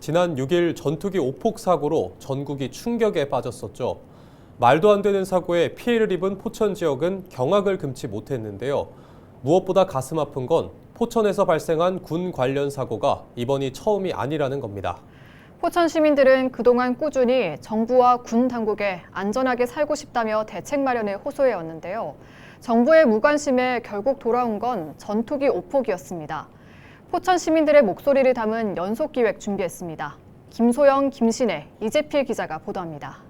지난 6일 전투기 오폭 사고로 전국이 충격에 빠졌었죠. 말도 안 되는 사고에 피해를 입은 포천 지역은 경악을 금치 못했는데요. 무엇보다 가슴 아픈 건 포천에서 발생한 군 관련 사고가 이번이 처음이 아니라는 겁니다. 포천 시민들은 그동안 꾸준히 정부와 군 당국에 안전하게 살고 싶다며 대책 마련에 호소해왔는데요. 정부의 무관심에 결국 돌아온 건 전투기 오폭이었습니다. 포천 시민들의 목소리를 담은 연속기획 준비했습니다. 김소영, 김신혜, 이재필 기자가 보도합니다.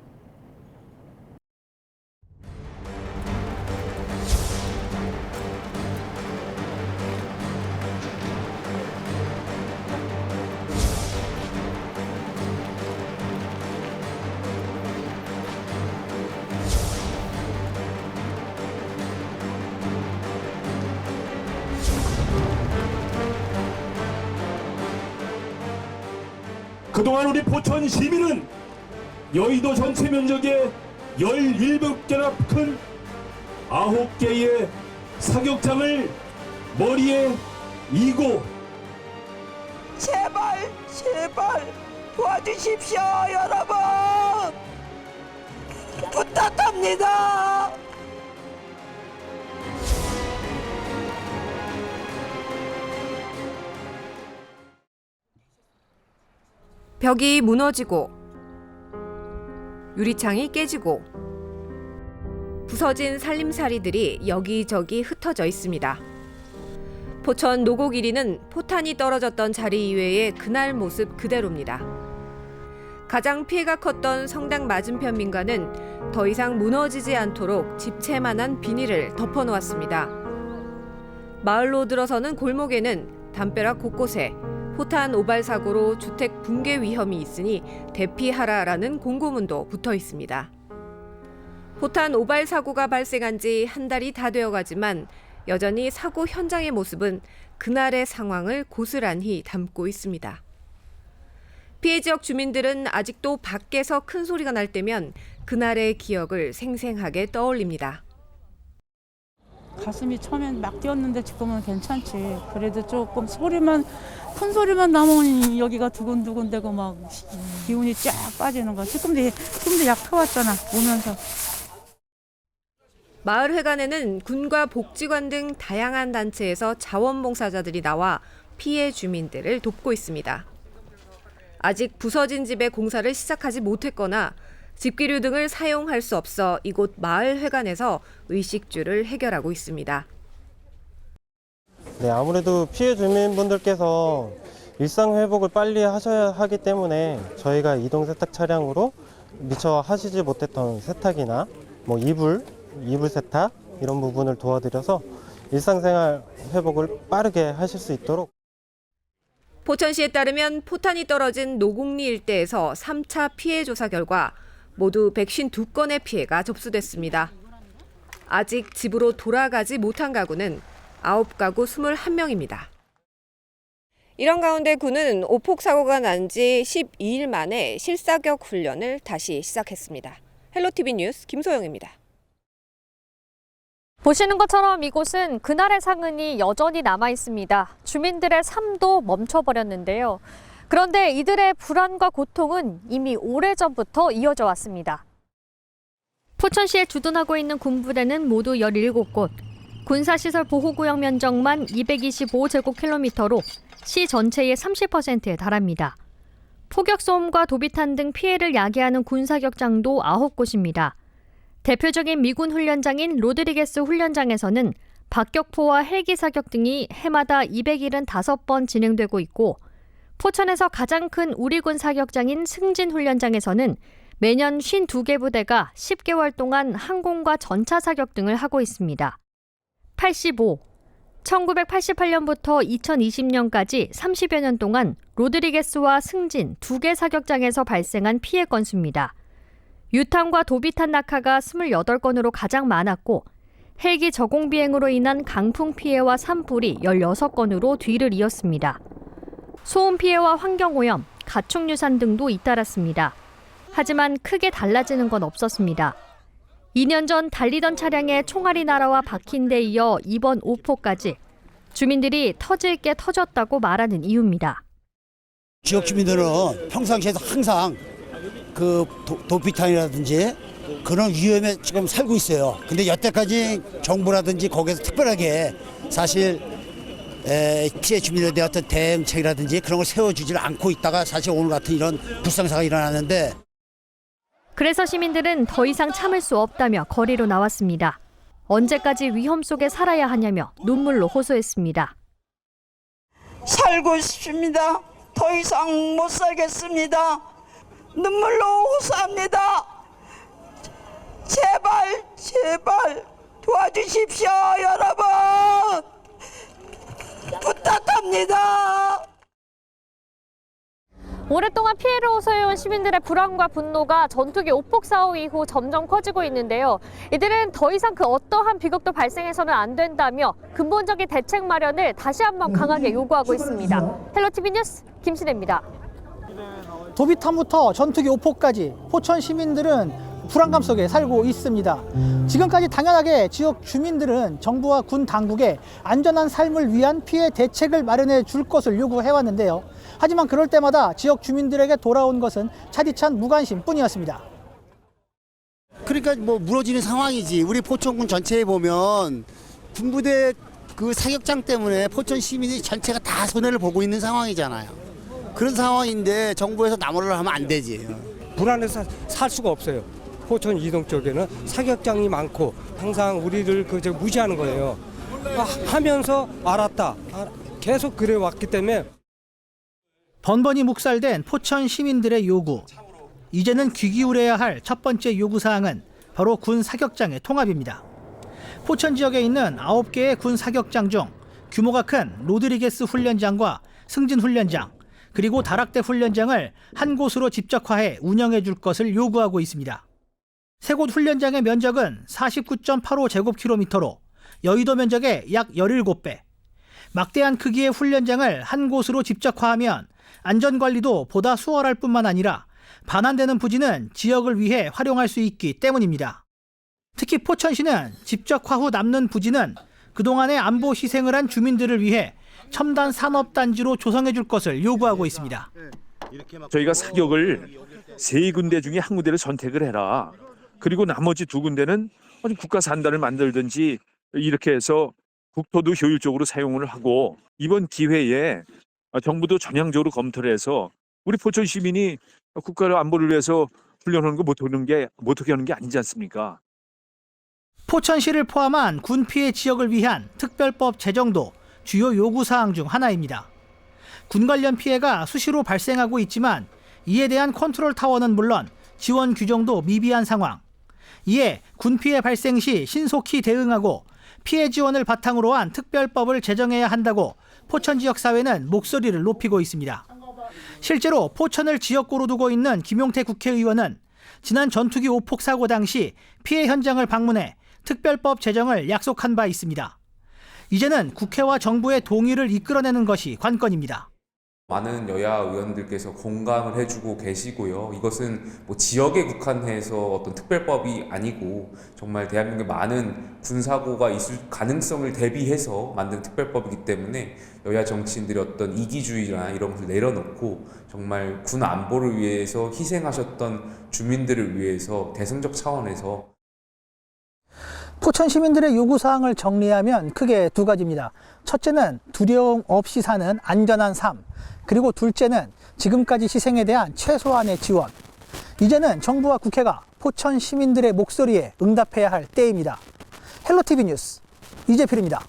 그동안 우리 포천 시민은 여의도 전체 면적의 17개나 큰 9개의 사격장을 머리에 이고 제발 도와주십시오, 여러분. 부탁합니다. 벽이 무너지고 유리창이 깨지고 부서진 살림살이들이 여기저기 흩어져 있습니다. 포천 노곡1리는 포탄이 떨어졌던 자리 이외의 그날 모습 그대로입니다. 가장 피해가 컸던 성당 맞은편 민가는 더 이상 무너지지 않도록 집채만한 비닐을 덮어놓았습니다. 마을로 들어서는 골목에는 담벼락 곳곳에 포탄 오발 사고로 주택 붕괴 위험이 있으니 대피하라라는 공고문도 붙어 있습니다. 포탄 오발 사고가 발생한 지 한 달이 다 되어가지만 여전히 사고 현장의 모습은 그날의 상황을 고스란히 담고 있습니다. 피해 지역 주민들은 아직도 밖에서 큰 소리가 날 때면 그날의 기억을 생생하게 떠올립니다. 가슴이 처음엔 막 뛰었는데 지금은 괜찮지. 그래도 조금 큰 소리만 나면 여기가 두근두근대고 막 기운이 쫙 빠지는 거야. 지금도 약 타왔잖아, 오면서. 마을회관에는 군과 복지관 등 다양한 단체에서 자원봉사자들이 나와 피해 주민들을 돕고 있습니다. 아직 부서진 집의 공사를 시작하지 못했거나 집기류 등을 사용할 수 없어 이곳 마을회관에서 의식주를 해결하고 있습니다. 네, 아무래도 피해 주민분들께서 일상 회복을 빨리 하셔야 하기 때문에 저희가 이동 세탁 차량으로 미처 하시지 못했던 세탁이나 이불 세탁 이런 부분을 도와드려서 일상생활 회복을 빠르게 하실 수 있도록. 포천시에 따르면 포탄이 떨어진 노곡리 일대에서 3차 피해 조사 결과 모두 152건의 피해가 접수됐습니다. 아직 집으로 돌아가지 못한 가구는 9가구 21명입니다. 이런 가운데 군은 오폭 사고가 난 지 12일 만에 실사격 훈련을 다시 시작했습니다. 헬로티비 뉴스 김소영입니다. 보시는 것처럼 이곳은 그날의 상흔이 여전히 남아 있습니다. 주민들의 삶도 멈춰버렸는데요. 그런데 이들의 불안과 고통은 이미 오래전부터 이어져 왔습니다. 포천시에 주둔하고 있는 군부대는 모두 17곳, 군사시설 보호구역 면적만 225제곱킬로미터로 시 전체의 30%에 달합니다. 포격소음과 도비탄 등 피해를 야기하는 군사격장도 9곳입니다. 대표적인 미군 훈련장인 로드리게스 훈련장에서는 박격포와 헬기 사격 등이 해마다 275번 진행되고 있고, 포천에서 가장 큰 우리군 사격장인 승진 훈련장에서는 매년 52개 부대가 10개월 동안 항공과 전차 사격 등을 하고 있습니다. 1988년부터 2020년까지 30여 년 동안 로드리게스와 승진 2개 사격장에서 발생한 피해 건수입니다. 유탄과 도비탄 낙하가 28건으로 가장 많았고, 헬기 저공 비행으로 인한 강풍 피해와 산불이 16건으로 뒤를 이었습니다. 소음 피해와 환경오염, 가축유산 등도 잇따랐습니다. 하지만 크게 달라지는 건 없었습니다. 2년 전 달리던 차량에 총알이 날아와 박힌 데 이어 이번 오폭까지 주민들이 터질 게 터졌다고 말하는 이유입니다. 지역 주민들은 평상시에도 항상 그 도피탄이라든지 그런 위험에 지금 살고 있어요. 근데 여태까지 정부라든지 거기서 특별하게 사실 피해 주민에 대한 어떤 대응책이라든지 그런 걸 세워주질 않고 있다가 사실 오늘 같은 이런 불상사가 일어나는데, 그래서 시민들은 더 이상 참을 수 없다며 거리로 나왔습니다. 언제까지 위험 속에 살아야 하냐며 눈물로 호소했습니다. 살고 싶습니다. 더 이상 못 살겠습니다. 눈물로 호소합니다. 제발 제발 도와주십시오, 여러분. 부탁합니다. 오랫동안 피해를 호소해온 시민들의 불안과 분노가 전투기 오폭 사후 이후 점점 커지고 있는데요. 이들은 더 이상 그 어떠한 비극도 발생해서는 안 된다며 근본적인 대책 마련을 다시 한번 강하게 요구하고 있습니다. 헬로티비 뉴스 김신혜입니다. 도비탄부터 전투기 오폭까지 포천 시민들은 불안감 속에 살고 있습니다. 지금까지 당연하게 지역 주민들은 정부와 군 당국에 안전한 삶을 위한 피해 대책을 마련해 줄 것을 요구해왔는데요. 하지만 그럴 때마다 지역 주민들에게 돌아온 것은 차디찬 무관심뿐이었습니다. 그러니까 뭐 무너지는 상황이지. 우리 포천군 전체에 보면 군부대 그 사격장 때문에 포천 시민이 전체가 다 손해를 보고 있는 상황이잖아요. 그런 상황인데 정부에서 나무를 하면 안 되지. 불안해서 살 수가 없어요. 포천 이동 쪽에는 사격장이 많고 항상 우리를 무시하는 거예요. 하면서 알았다. 계속 그래 왔기 때문에. 번번이 묵살된 포천 시민들의 요구. 이제는 귀 기울여야 할 첫 번째 요구사항은 바로 군 사격장의 통합입니다. 포천 지역에 있는 9개의 군 사격장 중 규모가 큰 로드리게스 훈련장과 승진 훈련장, 그리고 다락대 훈련장을 한 곳으로 집적화해 운영해 줄 것을 요구하고 있습니다. 세 곳 훈련장의 면적은 49.85제곱킬로미터로 여의도 면적의 약 17배. 막대한 크기의 훈련장을 한 곳으로 집적화하면 안전관리도 보다 수월할 뿐만 아니라 반환되는 부지는 지역을 위해 활용할 수 있기 때문입니다. 특히 포천시는 집적화 후 남는 부지는 그동안의 안보 희생을 한 주민들을 위해 첨단 산업단지로 조성해 줄 것을 요구하고 있습니다. 저희가 사격을 3군데 중에 한 군데를 선택을 해라. 그리고 나머지 2군데는 국가 산단을 만들든지 이렇게 해서 국토도 효율적으로 사용을 하고, 이번 기회에 정부도 전향적으로 검토를 해서 우리 포천 시민이 국가의 안보를 위해서 훈련하는 거 못하게 하는 게 아니지 않습니까? 포천시를 포함한 군 피해 지역을 위한 특별법 제정도 주요 요구사항 중 하나입니다. 군 관련 피해가 수시로 발생하고 있지만 이에 대한 컨트롤 타워는 물론 지원 규정도 미비한 상황. 이에 군 피해 발생 시 신속히 대응하고 피해 지원을 바탕으로 한 특별법을 제정해야 한다고 포천 지역 사회는 목소리를 높이고 있습니다. 실제로 포천을 지역구로 두고 있는 김용태 국회의원은 지난 전투기 오폭 사고 당시 피해 현장을 방문해 특별법 제정을 약속한 바 있습니다. 이제는 국회와 정부의 동의를 이끌어내는 것이 관건입니다. 많은 여야 의원들께서 공감을 해주고 계시고요. 이것은 뭐 지역에 국한해서 어떤 특별법이 아니고 정말 대한민국에 많은 군사고가 있을 가능성을 대비해서 만든 특별법이기 때문에 여야 정치인들이 어떤 이기주의나 이런 것을 내려놓고 정말 군 안보를 위해서 희생하셨던 주민들을 위해서 대승적 차원에서 포천 시민들의 요구사항을 정리하면 크게 2가지입니다. 첫째는 두려움 없이 사는 안전한 삶, 그리고 둘째는 지금까지 희생에 대한 최소한의 지원. 이제는 정부와 국회가 포천 시민들의 목소리에 응답해야 할 때입니다. 헬로티비 뉴스 이재필입니다.